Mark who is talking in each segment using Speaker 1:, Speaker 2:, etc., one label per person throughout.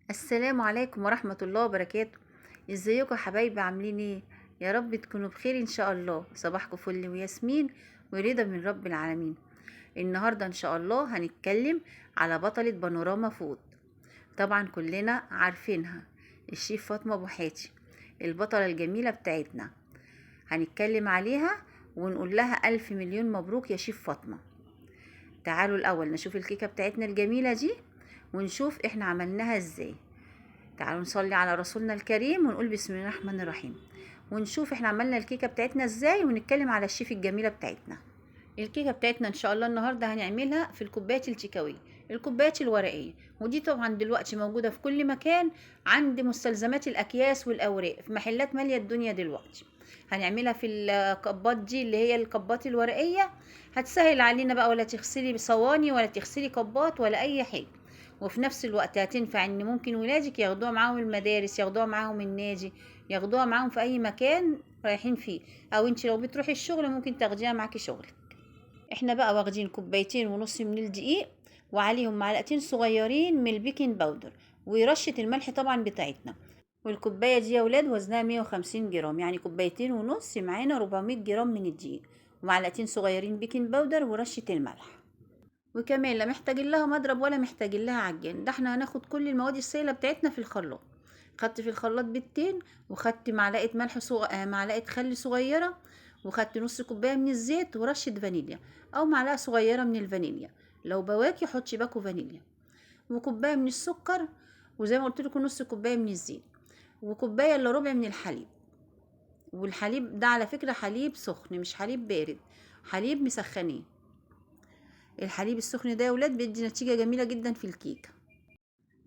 Speaker 1: السلام عليكم ورحمة الله وبركاته. ازيكم يا حبايبي، عاملين ايه؟ يا رب تكونوا بخير ان شاء الله. صباحكم فل وياسمين ورضا من رب العالمين. النهاردة ان شاء الله هنتكلم على بطلة بانوراما فود. طبعا كلنا عارفينها، الشيف فاطمة ابو حاتي، البطلة الجميلة بتاعتنا. هنتكلم عليها ونقول لها الف مليون مبروك يا شيف فاطمة. تعالوا الاول نشوف الكيكة بتاعتنا الجميلة دي ونشوف احنا عملناها ازاي. تعالوا نصلي على رسولنا الكريم ونقول بسم الله الرحمن الرحيم، ونشوف احنا عملنا الكيكة بتاعتنا ازاي ونتكلم على الشيف الجميلة بتاعتنا. الكيكة بتاعتنا ان شاء الله النهاردة هنعملها في الكوبايات التيكاوي، الكوبايات الورقية، ودي طبعا دلوقتي موجودة في كل مكان عند مستلزمات الأكياس والأوراق في محلات مالية الدنيا دلوقتي. هنعملها في الكبات دي اللي هي الكبات الورقية، هتسهل علينا بقى، ولا تغسلي صواني ولا تغسلي كبات ولا أي حاجة. وفي نفس الوقت هتنفع ان ممكن ولادك ياخدوها معاهم المدارس، ياخدوها معاهم النادي، ياخدوها معاهم في اي مكان رايحين فيه، او انت لو بتروحي الشغل ممكن تاخديها معاكي شغلك. احنا بقى واخدين كوبايتين ونص من الدقيق، وعليهم معلقتين صغيرين من البيكنج باودر، ورشة الملح طبعا بتاعتنا. والكوباية دي يا ولاد وزنها 150 جرام، يعني كوبايتين ونص معانا 400 جرام من الدقيق، ومعلقتين صغيرين بيكنج باودر ورشة الملح. وكمان لا محتاجين لها مضرب ولا محتاجين لها عجان، ده احنا هناخد كل المواد السائلة بتاعتنا في الخلاط. خدت في الخلاط بيضتين، وخدت معلقة معلقة خل صغيرة، وخدت نص كوباية من الزيت ورشة فانيليا، او معلقة صغيرة من الفانيليا، لو بواكي حطي باكو فانيليا، وكوباية من السكر، وزي ما قلت لكم نص كوباية من الزيت، وكوباية الا ربع من الحليب. والحليب ده على فكرة حليب سخن مش حليب بارد، حليب مسخنيه. الحليب السخن ده يا ولاد بيدي نتيجة جميلة جدا في الكيكة.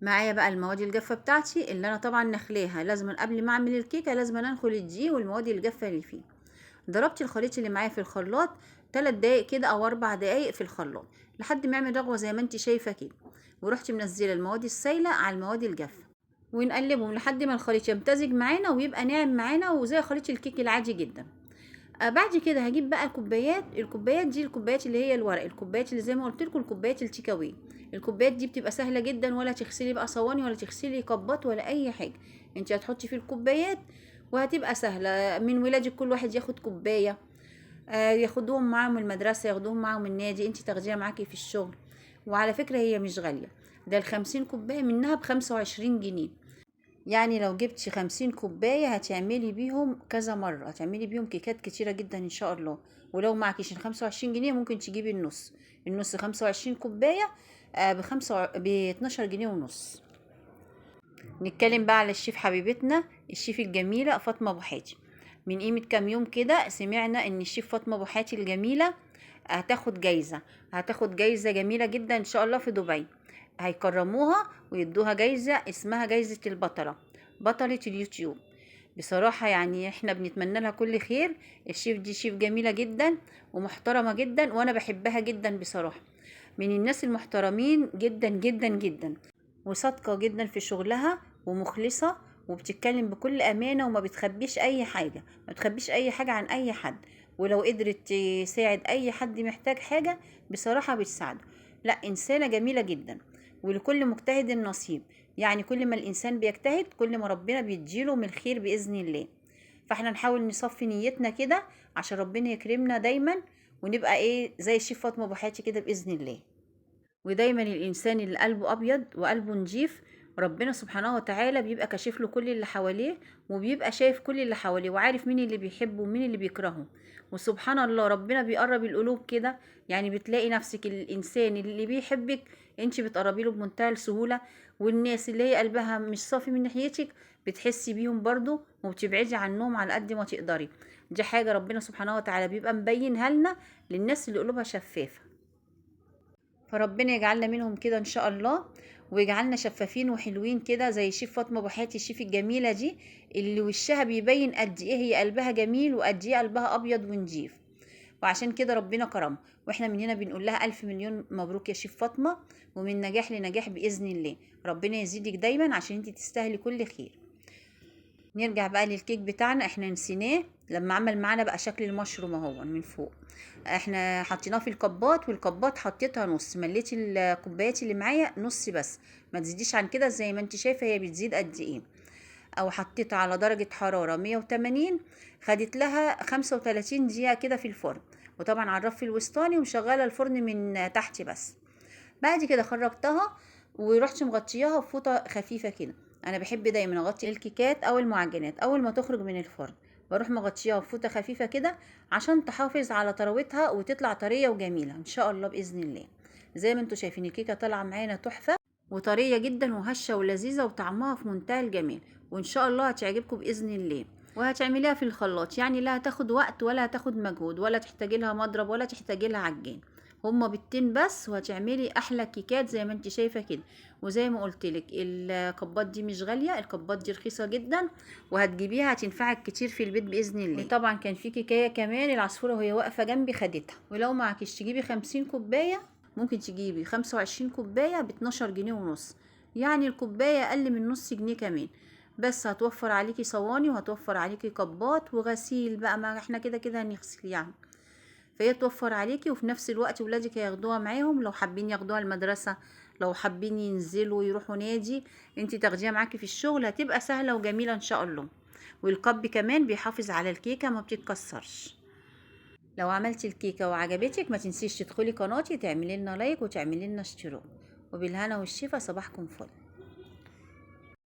Speaker 1: معايا بقى المواد الجافة بتاعتي اللي انا طبعا نخلاها، لازم قبل ما اعمل الكيكة لازم انخل الدقيق والمواد الجافة اللي فيه. ضربت الخليط اللي معايا في الخلاط 3 دقايق كده او 4 دقايق في الخلاط لحد ما يعمل رغوة زي ما انت شايفة كده، ورحت منزلة المواد السايلة على المواد الجافة، ونقلبهم لحد ما الخليط يمتزج معانا ويبقى ناعم معانا وزي خليط الكيك العادي جدا. بعد كده هجيب بقى الكوبايات دي، الكوبايات اللي هي الورق، الكوبايات اللي زي ما قلت لكم الكوبايات التيك اواي. الكوبايات دي بتبقى سهله جدا، ولا تغسلي بقى صواني ولا تغسلي كبات ولا اي حاجه. انت هتحطي في الكوبايات وهتبقى سهله، من ولادك كل واحد ياخد كوبايه، ياخدوهم معاهم المدرسه، ياخدوهم معاهم النادي، انت تاخديها معاكي في الشغل. وعلى فكره هي مش غاليه، ده ال50 كوبايه منها ب25 جنيه. يعني لو جبتي 50 كوباية هتعملي بيهم كذا مرة، هتعملي بيهم كيكات كتيرة جدا ان شاء الله. ولو معكيش ال25 جنيه ممكن تجيبي النص 25 كوباية، ب12 جنيه ونص. نتكلم بقى على الشيف حبيبتنا، الشيف الجميلة فاطمة ابو حاتي. من قيمة كام يوم كده سمعنا ان الشيف فاطمة ابو حاتي الجميلة هتاخد جايزة جميلة جدا ان شاء الله في دبي. هيكرموها ويدوها جايزة اسمها جايزة البطلة، بطلة اليوتيوب. بصراحة يعني احنا بنتمنى لها كل خير. الشيف دي شيف جميلة جدا ومحترمة جدا، وانا بحبها جدا بصراحة. من الناس المحترمين جدا جدا جدا، وصادقة جدا في شغلها ومخلصة، وبتتكلم بكل أمانة وما بتخبيش أي حاجة، ما بتخبيش أي حاجة عن أي حد. ولو قدرت تساعد أي حد محتاج حاجة بصراحة بتساعده. لا، إنسانة جميلة جدا. ولكل مجتهد نصيب، يعني كل ما الإنسان بيجتهد كل ما ربنا بيديله من الخير بإذن الله. فاحنا نحاول نصفي نيتنا كده عشان ربنا يكرمنا دايما، ونبقى ايه زي الشيف فاطمة ابو حياتي كده بإذن الله. ودايما الانسان اللي قلبه ابيض وقلبه نجيف ربنا سبحانه وتعالى بيبقى كاشف له كل اللي حواليه، وبيبقى شايف كل اللي حواليه وعارف مين اللي بيحبه ومين اللي بيكرهه. وسبحان الله ربنا بيقرب القلوب كده، يعني بتلاقي نفسك الانسان اللي بيحبك انت بتقربي له بمنتهى السهولة، والناس اللي هي قلبها مش صافي من ناحيتك بتحسي بيهم برضو وبتبعدي عنهم على قد ما تقدري. دي حاجة ربنا سبحانه وتعالى بيبقى مبينها لنا، للناس اللي قلوبها شفافة. فربنا يجعلنا منهم كده ان شاء الله، ويجعلنا شفافين وحلوين كده زي شيف فاطمه ابو حياتي الشيف الجميله دي، اللي وشها بيبين قد ايه هي قلبها جميل وقد ايه قلبها ابيض ونجيف. وعشان كده ربنا كرمها، واحنا من هنا بنقول لها الف مليون مبروك يا شيف فاطمه، ومن نجاح لنجاح باذن الله. ربنا يزيدك دايما عشان انت تستاهلي كل خير. نرجع بقى للكيك بتاعنا، احنا نسيناه لما عمل معانا بقى شكل المشروم اهو من فوق. احنا حطيناه في الكبات، والكبات حطيتها نص، مليت الكوبايات اللي معايا نص بس، ما تزيديش عن كده. زي ما انت شايفه هي بتزيد قد ايه. او حطيتها على درجه حراره 180، خدت لها 35 دقيقه كده في الفرن. وطبعا على الرف الوسطاني، ومشغله الفرن من تحت بس. بعد كده خرجتها، ورحت مغطياها بفوطه خفيفه كده. انا بحب دايما اغطي الكيكات او المعجنات اول ما تخرج من الفرن، بروح مغطياها بفوطه خفيفه كده عشان تحافظ على طراوتها وتطلع طريه وجميله ان شاء الله باذن الله. زي ما انتم شايفين الكيكه طالعه معانا تحفه وطريه جدا وهشه ولذيذه، وطعمها في منتهى الجمال. وان شاء الله هتعجبكم باذن الله. وهتعمليها في الخلاط، يعني لا هتاخد وقت ولا هتاخد مجهود ولا تحتاجي لها مضرب ولا تحتاجي لها عجان. هما بيضتين بس وهتعملي احلى كيكات زي ما انت شايفه كده. وزي ما قلت لك الكبات دي مش غاليه، الكبات دي رخيصه جدا، وهتجيبيها هتنفعك كتير في البيت باذن الله. وطبعا كان في كيكايه كمان العصفوره وهي واقفه جنبي خدتها. ولو معكش تجيبي 50 كوبايه، ممكن تجيبي 25 كوبايه ب 12 جنيه ونص، يعني الكوبايه اقل من نص جنيه كمان. بس هتوفر عليكي صواني وهتوفر عليكي كبات وغسيل بقى، ما احنا كده كده هنغسل يعني. فهي توفر عليكي، وفي نفس الوقت ولادك هياخدوها معاهم لو حابين ياخدوها المدرسة، لو حابين ينزلوا يروحوا نادي، انت تاخديها معاكي في الشغل، هتبقى سهلة وجميلة ان شاء الله. والكب كمان بيحافظ على الكيكة ما بتتكسرش. لو عملتي الكيكة وعجبتك ما تنسيش تدخلي قناتي، تعملي لنا لايك وتعملي لنا اشتراك. وبالهنا والشفا، صباحكم فل.